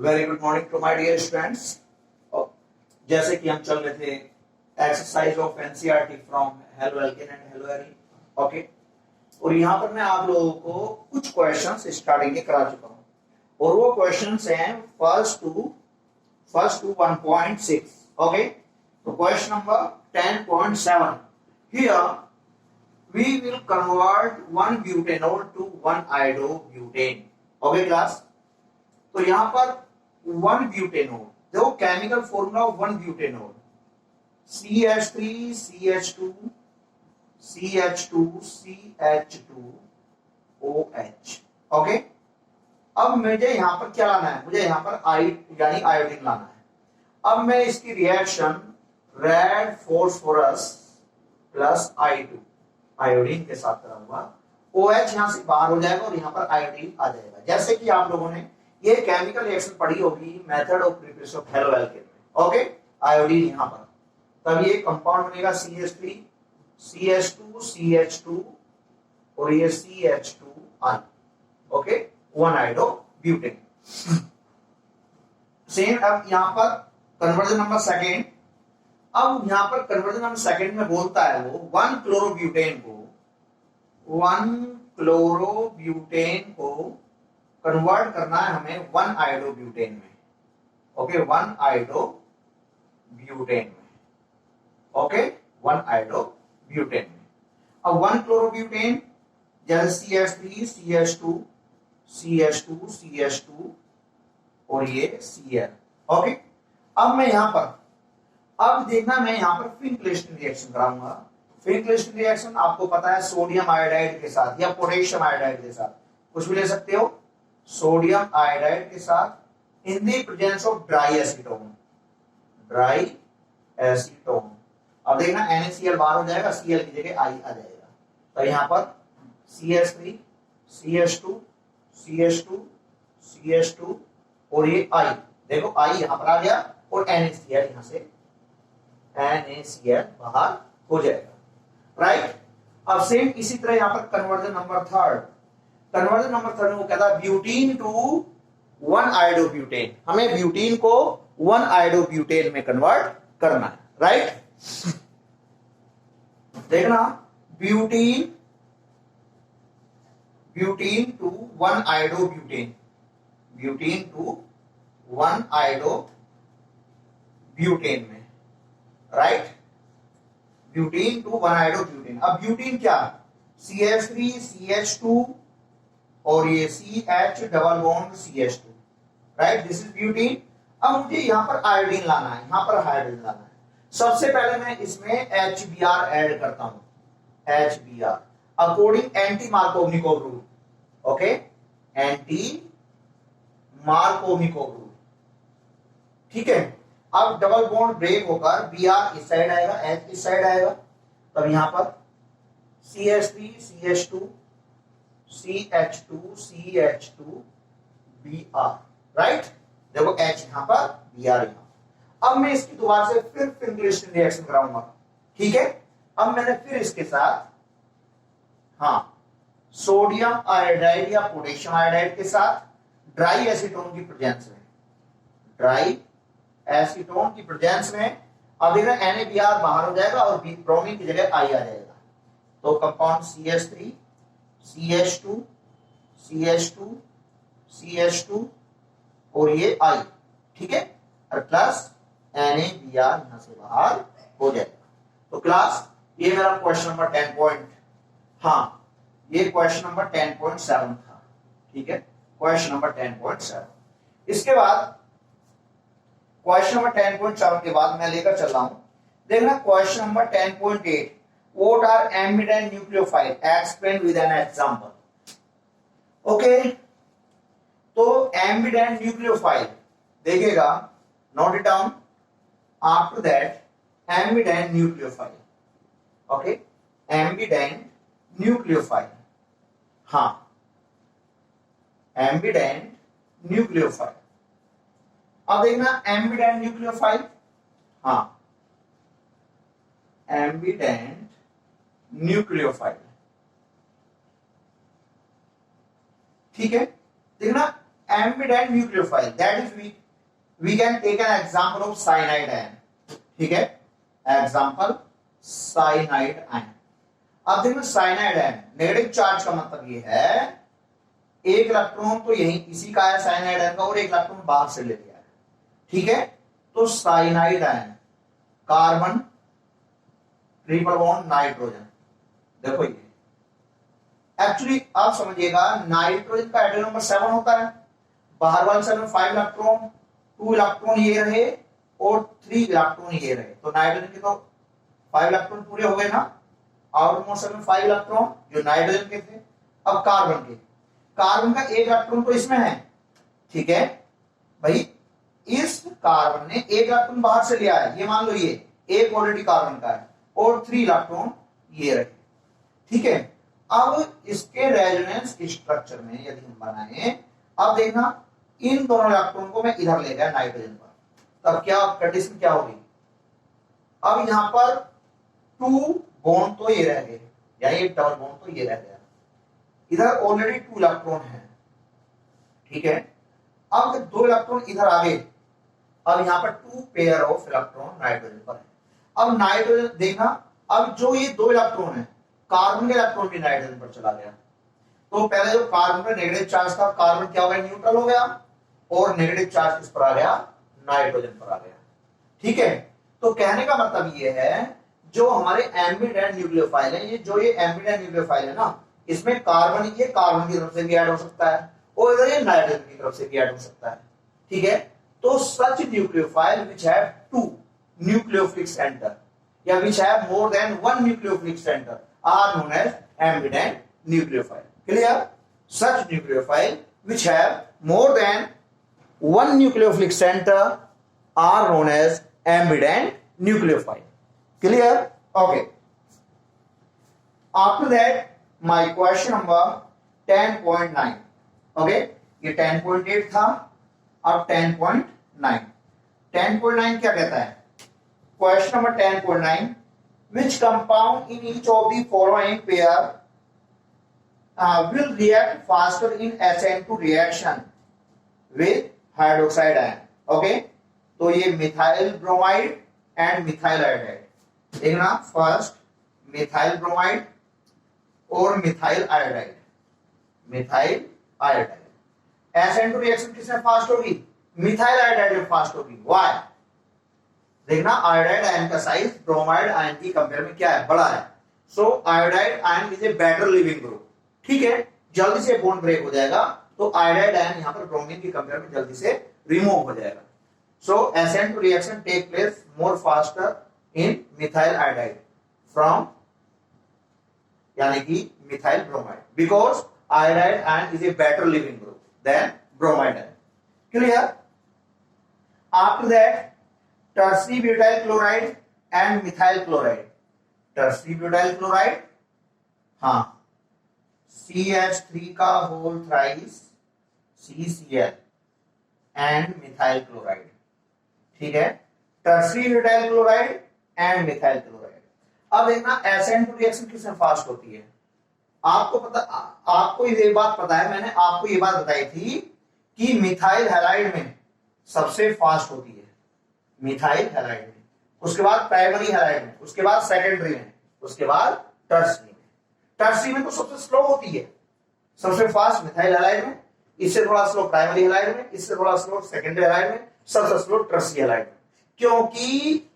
Very good morning to my dear students. जैसे कि हम चल रहे थे exercise of NCERT from hello Elkan and hello Erin. Okay, और यहाँ पर मैं आप लोगों को कुछ क्वेश्चंस स्टार्टिंग के करा चुका हूँ और वो क्वेश्चंस हैं फर्स्ट टू 1.6। ओके, तो question number 10.7 here we will convert one butanol to one iodobutane. Okay class, तो यहां पर वन ब्यूटेनॉल, देखो chemical formula of one butanol CH3 CH2 CH2 CH2 OH। Okay, अब मुझे यहां पर क्या लाना है, मुझे यहां पर यानी आयोडीन लाना है। अब मैं इसकी reaction red phosphorus plus I2 iodine के साथ कराऊंगा। OH यहां से बाहर हो जाएगा और यहां पर आयोडीन आ जाएगा। जैसे कि आप लोगों ने ये केमिकल रिएक्शन पढ़ी होगी method of preparation of halo alkane में। ओके, आयोडीन यहां पर, तब ये कंपाउंड बनेगा CH3 CH2 CH2 और ये CH2I। Okay, one आइडो butane. Same अब यहां पर कन्वर्जन नंबर सेकेंड। अब यहां पर कन्वर्जन नंबर सेकेंड में बोलता है वो वन क्लोरोब्यूटेन को कन्वर्ट करना है हमें वन आइडोब्यूटेन में। ओके, वन आइडोब्यूटेन में। ओके, वन आइडोब्यूटेन में। अब वन क्लोरोब्यूटेन जैसे CH3 CH2 CH2 CH2 और ये Cl। ओके, अब मैं यहां पर, अब देखना मैं यहां पर फिन-क्लेस्टन रिएक्शन कराऊंगा। फिन-क्लेस्टन रिएक्शन आपको पता है सोडियम आयोडाइड के साथ या पोटेशियम आयोडाइड के साथ, कुछ भी ले सकते हो, सोडियम आयोडाइड के साथ in the presence of dry acetone. अब देखना NaCl बाहर हो जाएगा, Cl की जगह I आ जाएगा। तो यहां पर CH3 CH2 CH2 CH2 और ये I, देखो I यहां पर आ गया और NaCl यहां से NaCl बाहर हो जाएगा। राइट, अब सेम इसी तरह यहां पर कन्वर्जन नंबर थर्ड में वो कहता है ब्यूटीन टू वन आइडोब्यूटेन। हमें ब्यूटीन को वन आइडोब्यूटेन में कन्वर्ट करना है। राइट, देखना butene to one iodobutane, butene to one iodobutane में। Right, butene to one iodobutane. अब ब्यूटीन क्या, CH3 CH2 और ये CH डबल बॉन्ड CH2। राइट, दिस इज ब्यूटीन। अब मुझे यहां पर आयोडीन लाना है, यहां पर हाइड्रोजन लाना है। सबसे पहले मैं इसमें HBr ऐड करता हूं, HBr according anti Markovnikov rule. Okay, anti Markovnikov rule. ठीक है, अब डबल बॉन्ड ब्रेक होकर Br इस साइड आएगा, H इस साइड आएगा, तब यहां पर CH3 CH2 CH2 CH2 Br। Right, देखो H यहां पर Br यहां। अब मैं इसकी दोबारा से फिर फिन-क्लेस्टन रिएक्शन कराऊंगा। ठीक है, अब मैंने फिर इसके साथ सोडियम आयोडाइड या पोटेशियम आयोडाइड के साथ ड्राई एसीटोन की प्रेजेंस में, अब देखना NaBr बाहर हो जाएगा और ब्रोमीन की जगह I आ जाएगा। तो compound CH3 CH2 CH2 CH2 और ये I। ठीक है, और प्लस NaBr यहां से बाहर हो जाएगा। तो क्लास ये मेरा क्वेश्चन नंबर 10.7 था। ठीक है, क्वेश्चन नंबर 10.7। इसके बाद क्वेश्चन नंबर 10.7 के बाद मैं लेकर चल रहा हूं, देखना question number 10.8 what are ambident nucleophile, explain with an example. Okay, तो एमिड एंड न्यूक्लियोफाइल देखिएगा, note it down. After that ambident nucleophile. Okay, ambident nucleophile, ambident nucleophile. अब देखना ambident nucleophile, ambident nucleophile. ठीक है, देखना ambident nucleophile, that is we can take an example of cyanide ion. ठीक है, example cyanide ion. अब देखो cyanide ion negative charge का मतलब ये है एक इलेक्ट्रॉन तो यही इसी का है साइनाइड आयन का और एक इलेक्ट्रॉन बाहर से ले लिया है. ठीक है, तो cyanide ion carbon triple bond nitrogen. देखो ये एक्चुअली आप समझिएगा नाइट्रोजन का एटॉमिक नंबर 7 होता है, बाहर वाले सेल में 5 इलेक्ट्रॉन, 2 इलेक्ट्रॉन ये रहे और 3 इलेक्ट्रॉन ये रहे, तो नाइट्रोजन के तो 5 इलेक्ट्रॉन पूरे हो गए ना. आउटर मोस्ट सेल में 5 इलेक्ट्रॉन जो नाइट्रोजन के थे. अब कार्बन का 1 इलेक्ट्रॉन तो इसमें है. ठीक है भाई, इस कार्बन ने 1 इलेक्ट्रॉन बाहर से लिया है, ये मान लो ये एक ऑलरेडी कार्बन का है और 3 इलेक्ट्रॉन ये रहे. ठीक है, अब इसके रेजोनेंस स्ट्रक्चर में यदि हम बनाए, अब देखना इन दोनों इलेक्ट्रॉन को मैं इधर ले गया नाइट्रोजन पर, तब क्या कंडीशन क्या होगी. अब यहां पर 2 बॉन्ड तो ये रह गए, या एक डबल बॉन्ड तो ये रह गया, इधर ऑलरेडी 2 इलेक्ट्रॉन है. ठीक है, अब 2 इलेक्ट्रॉन इधर आ गए, अब यहां पर 2 पेयर ऑफ इलेक्ट्रॉन नाइट्रोजन पर है. अब नाइट्रोजन देखना, अब जो ये 2 इलेक्ट्रॉन है कार्बन का इलेक्ट्रॉन भी नाइट्रोजन पर चला गया, तो पहले जो कार्बन पर नेगेटिव चार्ज था कार्बन क्या हो गया, न्यूट्रल हो गया और नेगेटिव चार्ज किस पर आ गया, नाइट्रोजन पर आ गया. ठीक है, तो कहने का मतलब ये है जो हमारे एम्बिडेंट न्यूक्लियोफाइल है, ये जो ये एम्बिडेंट न्यूक्लियोफाइल है ना, इसमें कार्बन ये कार्बन की तरफ से भी ऐड हो सकता है और इधर ये नाइट्रोजन की तरफ से भी ऐड हो सकता है. ठीक है, तो such nucleophile which have 2 nucleophilic center या which have more than 1 nucleophilic center are known as ambident nucleophile. Clear, such nucleophile which have more than 1 nucleophilic center are known as ambident nucleophile. Clear? Okay. After that, my question number 10.9. Okay, ये 10.8 था, अब 10.9. 10.9 क्या कहता है? Question number 10.9. Which compound in each of the following pair will react faster in SN2 reaction with hydroxide ion. Okay, तो ये methyl bromide and methyl iodide. देखना, first methyl bromide और methyl iodide. Methyl iodide SN2 reaction किसमें fast होगी, methyl iodide में fast होगी. Why? देखना, iodide ion का साइज ब्रोमाइड आयन की कंपेयर में क्या है, बड़ा है. So iodide ion is a better leaving group. ठीक है, जल्दी से बॉन्ड ब्रेक हो जाएगा, तो आयोडाइड आयन यहां पर ब्रोमीन की कंपेयर में जल्दी से रिमूव हो जाएगा. So SN2 reaction take place more faster in methyl iodide from यानी कि methyl bromide, because iodide ion is a better leaving group than bromide ion. Clear? After that tertiary butyl chloride and methyl chloride. Tertiary butyl chloride, हाँ, CH3 का whole thrice CCl and methyl chloride. ठीक है, tertiary butyl chloride and methyl chloride. अब देखना SN2 reaction किसमें fast होती है. आपको ये बात पता है, मैंने आपको ये बात बताई थी कि मिथाइल हैलाइड में सबसे फास्ट होती है, मिथाइल हैलाइड में, उसके बाद प्राइमरी हैलाइड में, उसके बाद सेकेंडरी में, उसके बाद टर्सरी में. टर्सरी में तो सबसे स्लो होती है, सबसे फास्ट मिथाइल हैलाइड में, इससे थोड़ा स्लो प्राइमरी हैलाइड में, इससे थोड़ा स्लो सेकेंडरी हैलाइड में, सबसे स्लो टर्सरी हैलाइड में, क्योंकि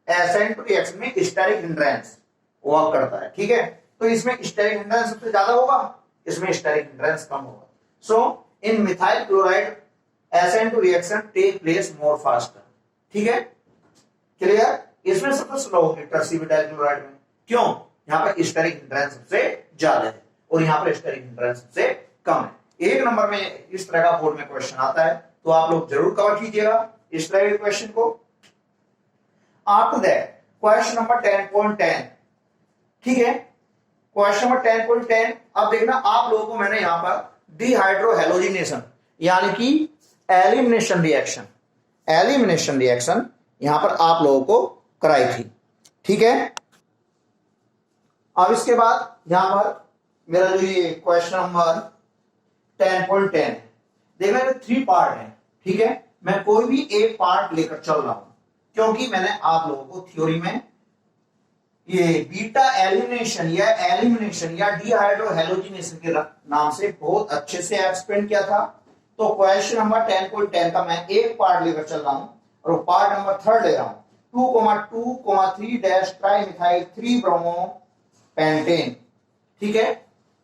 SN2 रिएक्शन में स्टेरिक हिंड्रेंस वर्क करता है. ठीक है, तो इसमें स्टेरिक हिंड्रेंस सबसे ज्यादा होगा, इसमें स्टेरिक हिंड्रेंस कम होगा. So in methyl chloride SN2 reaction take place more faster. ठीक है, क्लियर? इसमें सबसे स्लो होगी टर्सरी ब्यूटाइल क्लोराइड में. क्यों? यहाँ पर स्टेरिक हिंड्रेंस सबसे ज्यादा है और यहाँ पर स्टेरिक हिंड्रेंस सबसे कम है. 1 नंबर में इस तरह का बोर्ड में क्वेश्चन आता है, तो आप लोग जरूर कवर कीजिएगा इस तरह के क्वेश्चन को. After that question number 10.10. ठीक है, क्वेश्चन नंबर 10.10. अब देखना, आप लोगों को मैंने यहां पर डिहाइड्रोहेलोजिनेशन यानी कि एलिमिनेशन रिएक्शन यहां पर आप लोगों को कराई थी. ठीक है, अब इसके बाद यहां पर मेरा जो ये क्वेश्चन नंबर 10.10 देखना ये 3 पार्ट है, ठीक है। मैं कोई भी एक पार्ट लेकर चल रहा हूं, क्योंकि मैंने आप लोगों को थ्योरी में ये बीटा एलिमिनेशन या डिहाइड्रो हैलोजिनेशन के नाम से बहुत अच्छे से एक्सप्लेन किया था। तो क्वेश्चन नंबर 10.10 का मैं एक पार्ट लेकर चल रहा हूं और पार्ट नंबर 3 ले रहा हूं, 2,2,3 ट्राइमिथाइल 3 ब्रोमो पेंटेन, ठीक है।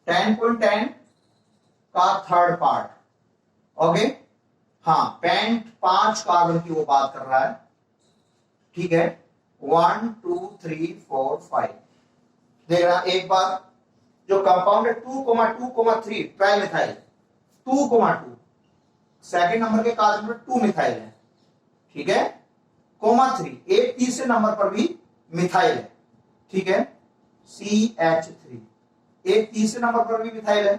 10.10 का थर्ड पार्ट, ओके। हाँ, पेंट 5 कार्बन की वो बात कर रहा है, ठीक है। 1 2 3 4 5 देखना एक बार, जो कंपाउंड है 2,2,3 ट्राइमिथाइल 2,2 सेकेंड नंबर के कार्बन पर 2 मिथाइल है, ठीक है। (3) एक तीसरे नंबर पर भी मिथाइल है, ठीक है। CH3 एक तीसरे नंबर पर भी मिथाइल है,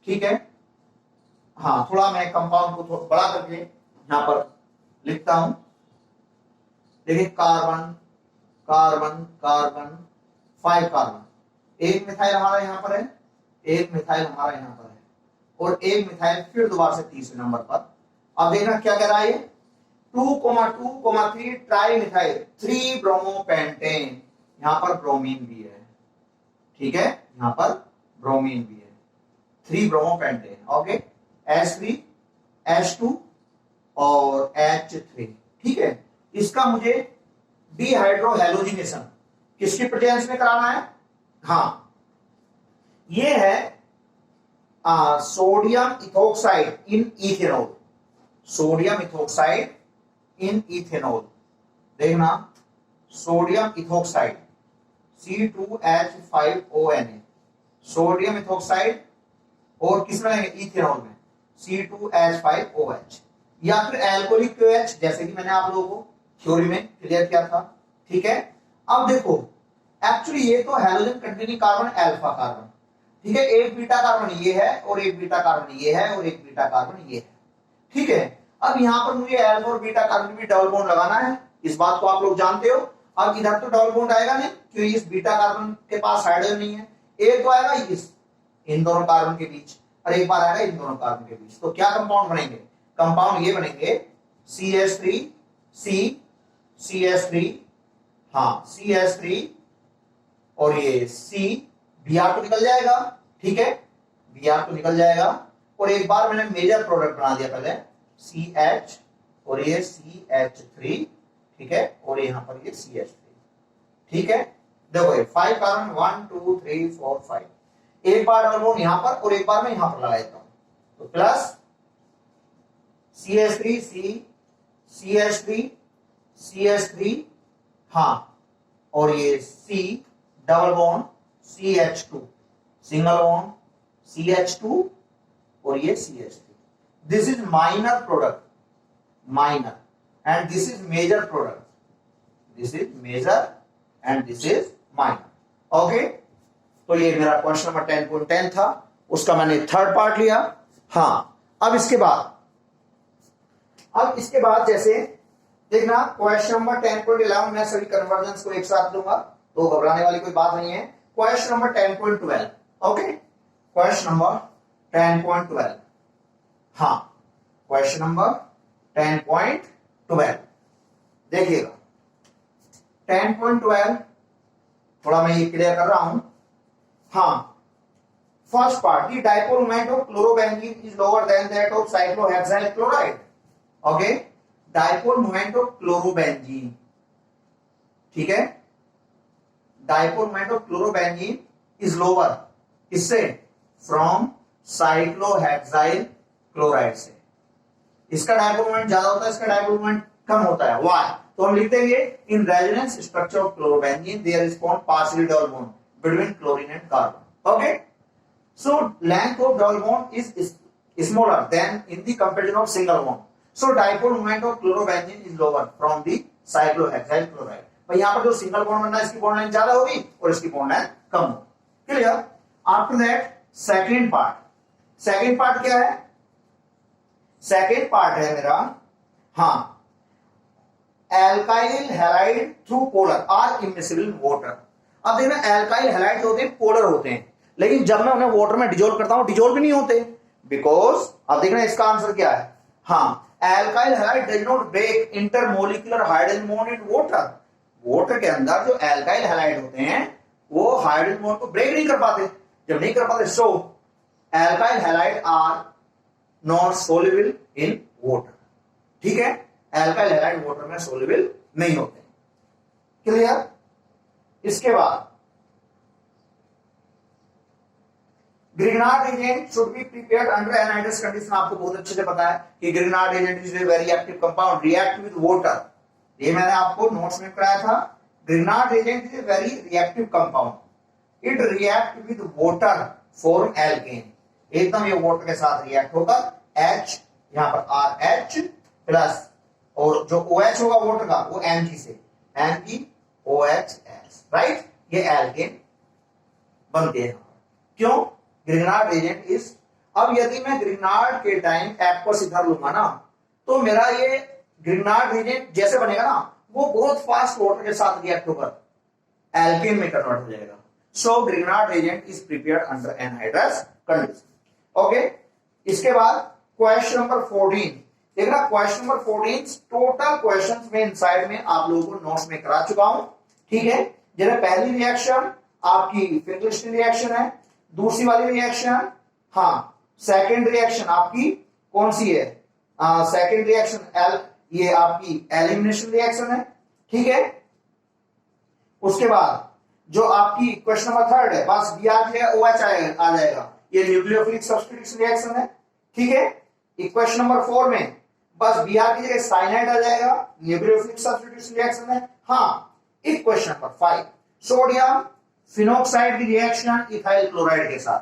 ठीक है। हाँ, थोड़ा मैं कंपाउंड को थोड़ा बड़ा करके यहां पर लिखता हूं। देखिए कार्बन कार्बन कार्बन 5 कार्बन, एक मिथाइल हमारा यहां पर है, एक मिथाइल हमारा यहां पर है, और एक मिथाइल फिर दोबारा से तीसरे नंबर पर। अब देखना क्या कह रहा है, 2,2,3 ट्राइमिथाइल 3 ब्रोमोपेंटेन, यहां पर ब्रोमीन भी है, ठीक है। यहां पर ब्रोमीन भी है, 3 ब्रोमोपेंटेन, ओके। H3 H2 और H3, ठीक है। इसका मुझे डिहाइड्रो हैलोजिनेशन किसकी प्रेजेंस में कराना है? हाँ, ये है सोडियम इथोक्साइड इन इथेनॉल, सोडियम इथोक्साइड इन इथेनॉल। देखना sodium ethoxide C2H5ONA, sodium ethoxide, और किस में लेंगे? इथेनॉल में, C2H5OH, या फिर एल्कोहलिक OH, जैसे कि मैंने आप लोगों को थ्योरी में क्लियर किया था, ठीक है। अब देखो एक्चुअली ये तो halogen containing carbon alpha carbon, ठीक है। एक बीटा कार्बन ये है और एक बीटा कार्बन ये है और एक बीटा कार्बन ये है, ठीक है। अब यहां पर मुझे अल्फा और बीटा कार्बन भी डबल बॉन्ड लगाना है, इस बात को आप लोग जानते हो। अब इधर तो डबल बॉन्ड आएगा नहीं, क्योंकि इस बीटा कार्बन के पास हाइड्रोजन नहीं है। एक तो आएगा इस इन दोनों कार्बन के बीच और एक बार आएगा इन दोनों कार्बन के बीच। तो क्या कंपाउंड बनेंगे? कंपाउंड ये बनेंगे CH3 CH3, हाँ CH3, और ये C, Br तो निकल जाएगा, ठीक है। Br तो निकल जाएगा, और एक बार मैंने मेजर प्रोडक्ट बना दिया पहले, CH और ये CH3, ठीक है, और यहाँ पर ये CH3, ठीक है। देखो ये 5 कार्बन 1 2 3 4 5, एक बार डबल बॉन्ड यहां पर और एक बार मैं यहां पर लगा देता हूं, तो plus CH3 C CH3 CH3, हाँ, और ये C double bond CH2, single bond CH2, और ये CH3। This is minor product, minor, and this is major product, this is major and this is minor, okay. तो ये मेरा question number 10.10 था, उसका मैंने थर्ड पार्ट लिया। हाँ, अब इसके बाद जैसे देखना क्वेश्चन नंबर 10.11, मैं सभी कन्वर्जन्स को एक साथ दूंगा, तो घबराने वाली कोई बात नहीं है। Question number 10.12, okay, question number 10.12, हाँ, क्वेश्चन नंबर 10.12 देखिएगा। 10.12 थोड़ा मैं ये क्लियर कर रहा हूं। हाँ, first part, the dipole moment of chlorobenzene is lower than that of cyclohexyl chloride, okay. Dipole moment of chlorobenzene, ठीक है, dipole moment of chlorobenzene is lower, इससे? फ्रॉम साइक्लोहेक्साइल क्लोराइड से। इसका डाइपोल मोमेंट ज्यादा होता है, इसका डाइपोल मोमेंट कम होता है, व्हाई? तो हम लिख देंगे in resonance structure of chlorobenzene there is found partially double bond between chlorine and carbon, okay. So length of double bond is smaller than in the comparison of single bond, so dipole moment of chlorobenzene is lower from the cyclohexyl chloride। भाई यहाँ पर जो single bond बनना है, इसकी bond length ज्यादा होगी और इसकी बॉन्ड लेंथ कम होगी, clear. After that second part क्या है? सेकेंड पार्ट है मेरा, हाँ, alkyl halide through polar are immiscible in water. अब देखना एल्काइल हैलाइड होते हैं, पोलर होते हैं, लेकिन जब मैं उन्हें वाटर में डिजोल्व करता हूं, डिजोल्व भी नहीं होते, बिकॉज अब देखना इसका आंसर क्या है। हाँ, alkyl halide does not break intermolecular hydrogen bond in water. Water के अंदर जो एल्काइल हैलाइड होते हैं वो हाइड्रोजन बॉन्ड को ब्रेक नहीं कर पाते। जब नहीं कर पाते so alkyl halide are not soluble in water. ठीक है, एल्काइल हैलाइड वाटर में सोल्युबल नहीं होते। क्लियर। इसके बाद Grignard agent should be prepared under anhydrous condition. आपको बहुत अच्छे से पता है कि Grignard agent is a very active compound, react with water. ये मैंने आपको नोट्स में कराया था। Grignard agent is a very reactive compound, it react with water form alkane. एकदम ये वाटर के साथ रिएक्ट होकर H, यहां पर RH प्लस और जो OH होगा वाटर का वो Mg से MgOHS, राइट। ये एल्केन बनते हैं। क्यों? Grignard agent is. अब यदि मैं ग्रिग्नार्ड के टाइम एक्वस इधर लूंगा ना तो मेरा ये ग्रिग्नार्ड एजेंट जैसे बनेगा ना वो बहुत फास्ट वाटर के साथ रिएक्ट होकर एल्केन में कन्वर्ट हो जाएगा। So Grignard agent is prepared under anhydrous condition. Okay, इसके बाद क्वेश्चन नंबर 14 देखना। क्वेश्चन नंबर 14 टोटल क्वेश्चंस में इनसाइड में आप लोगों को नोट्स में करा चुका हूं। ठीक है, जैसे पहली रिएक्शन आपकी फिंगलिस्टन रिएक्शन है, दूसरी वाली रिएक्शन, हाँ सेकेंड रिएक्शन आपकी कौन सी है? सेकेंड रिएक्शन ये आपकी एलिमिनेशन रिएक्शन है। ठीक है, उसके बाद जो आपकी क्वेश्चन नंबर 3 है बस Br जो OH आ जाएगा, ये न्यूक्लियोफिलिक सब्स्टिट्यूशन रिएक्शन है। ठीक है, क्वेश्चन नंबर 4 में बस Br की जगह साइनाइड आ जाएगा, न्यूक्लियोफिलिक सब्स्टिट्यूशन रिएक्शन है। हाँ, क्वेश्चन नंबर 5 सोडियम फिनोक्साइड की रिएक्शन इथाइल क्लोराइड के साथ।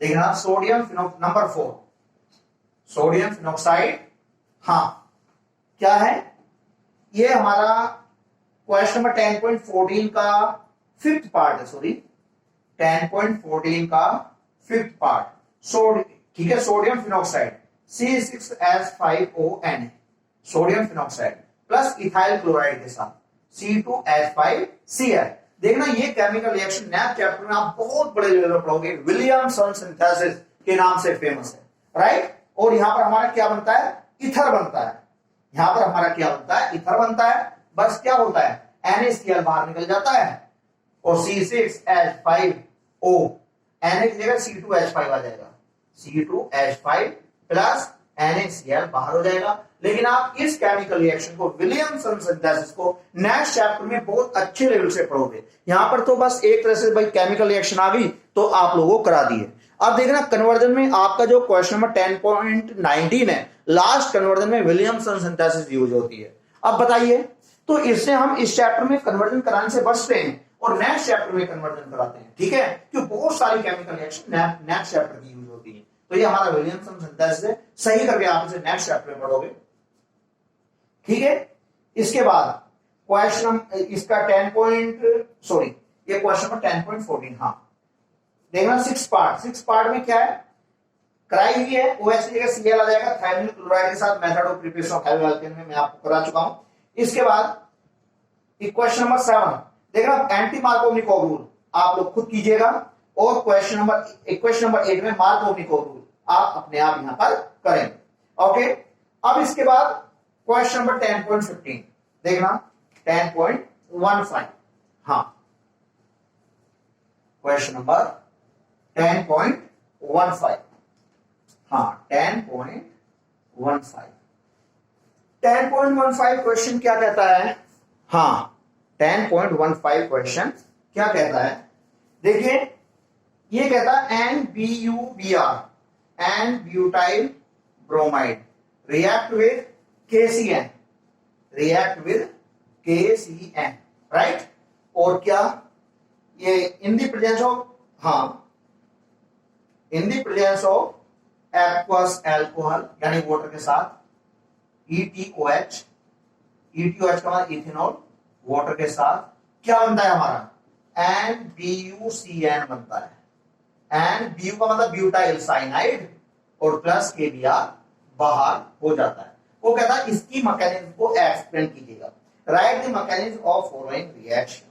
देखना सोडियम नंबर 4 सोडियम फिनोक्साइड, हाँ क्या है ये? हमारा क्वेश्चन नंबर 10.14 का 5th पार्ट है, सॉरी 10.14 का 5th पार्ट। ठीक है, sodium phenoxide C6H5ON, sodium phenoxide plus ethyl chloride के साथ C2H5Cl। देखना ये केमिकल रिएक्शन नैप चैप्टर में आप बहुत बड़े लेवल पर पढ़ोगे, विलियमसन सिंथेसिस के नाम से फेमस है, राइट। और यहां पर हमारा क्या बनता है? ईथर बनता है। यहां पर हमारा क्या बनता है? ईथर बनता है। बस क्या होता है? NaCl बाहर निकल जाता है और C6H5O, Na की जगह C2H5 आ जाएगा, C2H5 प्लस NaCl बाहर हो जाएगा। लेकिन आप इस केमिकल रिएक्शन को, विलियमसन सिंथेसिस को नेक्स्ट चैप्टर में बहुत अच्छे लेवल से पढ़ोगे। यहां पर तो बस एक तरह से भाई केमिकल रिएक्शन आ गई तो आप लोगों को करा दिए। अब देखना कन्वर्जन में आपका जो क्वेश्चन नंबर 10.19 है, लास्ट कन्वर्जन में विलियमसन सिंथेसिस यूज होती है। अब बताइए, तो इससे हम इस चैप्टर में कन्वर्जन कराने से बचते हैं और नेक्स्ट चैप्टर में कन्वर्जन कराते हैं। ठीक है, क्योंकि बहुत सारी केमिकल रिएक्शन नेक्स्ट चैप्टर की यूज होती है। तो ये हमारा विलियमसन सिंथेसिस है, सही करके आप इसे नेक्स्ट चैप्टर में पढ़ोगे। ठीक है, इसके बाद क्वेश्चन इसका ये क्वेश्चन नंबर 10.14, हाँ देखना 6 पार्ट में क्या है? कराई हुई है, OH की जगह Cl आ जाएगा थायमिल क्लोराइड के साथ। Method of preparation of halo alkane में मैं आपको करा चुका हूं। इसके बाद क्वेश्चन नंबर 7 देखना एंटी मार्कोवनिकोव रूल आप लोग खुद कीजिएगा, और क्वेश्चन नंबर 8 में मार्कोवनिकोव रूल आप अपने आप यहां पर करेंगे। ओके, अब इसके बाद क्वेश्चन नंबर 10.15 देखना 10.15, हाँ क्वेश्चन नंबर 10.15, हाँ 10.15 क्वेश्चन क्या कहता है? हाँ 10.15 क्वेश्चन क्या कहता है? देखिए ये कहता है NBuBr and butyl bromide react with KCN, right. और क्या ये इन द प्रेजेंस ऑफ, हाँ in the presence of aqueous alcohol यानी वाटर के साथ ETOH का मतलब इथेनॉल, वाटर के साथ क्या बनता है हमारा? NBuCN बनता है। NBu का मतलब ब्यूटाइल साइनाइड और प्लस KBr बाहर हो जाता है। वो कहता है इसकी मैकेनिज्म को एक्सप्लेन कीजिएगा, right the mechanism of following reaction.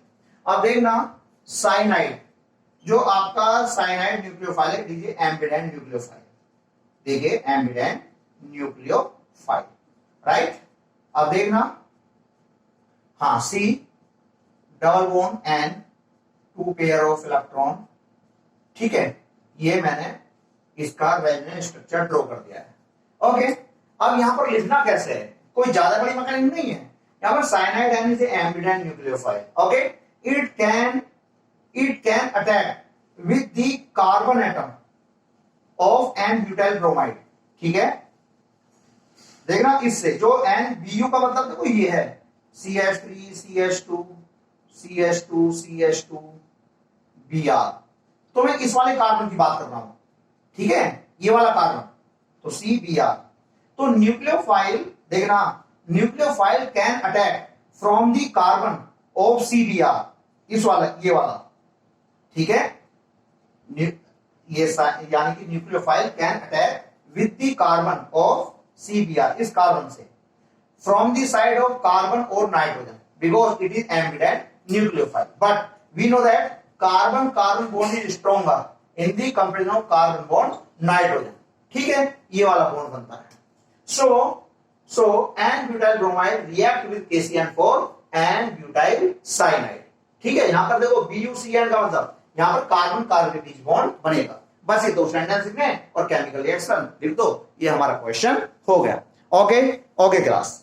अब देखना साइनाइड, जो आपका साइनाइड न्यूक्लियोफाइल है, लीजिए एम्बिडेंट न्यूक्लियोफाइल, दे गए एम्बिडेंट न्यूक्लियोफाइल, राइट। अब देखना, हाँ, C double bond and 2 pair of electron, ठीक है, ये मैंने इसका रेजोनेंस स्ट्रक्चर ड्रॉ कर दिया है। ओके, अब यहां पर लिखना कैसे है, कोई ज्यादा बड़ी मैकेनिज्म नहीं है। यहां पर cyanide ion is ambident nucleophile, okay, it can attack with the carbon atom of N butyl bromide, ठीक है। देखना, इससे जो एन बी यू का मतलब देखो ये है CH3 CH2 CH2 CH2 Br, तो मैं इस वाले कार्बन की बात कर रहा हूं, ठीक है, ये वाला कार्बन, तो CBr। तो न्यूक्लियोफाइल, देखना, nucleophile can attack from the carbon of CBr, इस वाला, ये वाला, ठीक है, ये यानी कि nucleophile can attack with the carbon of CBr, इस कार्बन से, from the side of carbon और nitrogen, because it is ambident nucleophile. But we know that carbon carbon bond is stronger in the comparison of carbon bond nitrogen, ठीक है, ये वाला bond बनता है। So n butyl bromide react with KCN4 n butyl cyanide, ठीक है। यहां पर देखो BuCN का मतलब यहां पर कार्बन कार्बन के बीच बॉन्ड बनेगा। बस ये 2 सेंटेंस लिखने और केमिकल रिएक्शन लिख दो, ये हमारा क्वेश्चन हो गया। Okay class.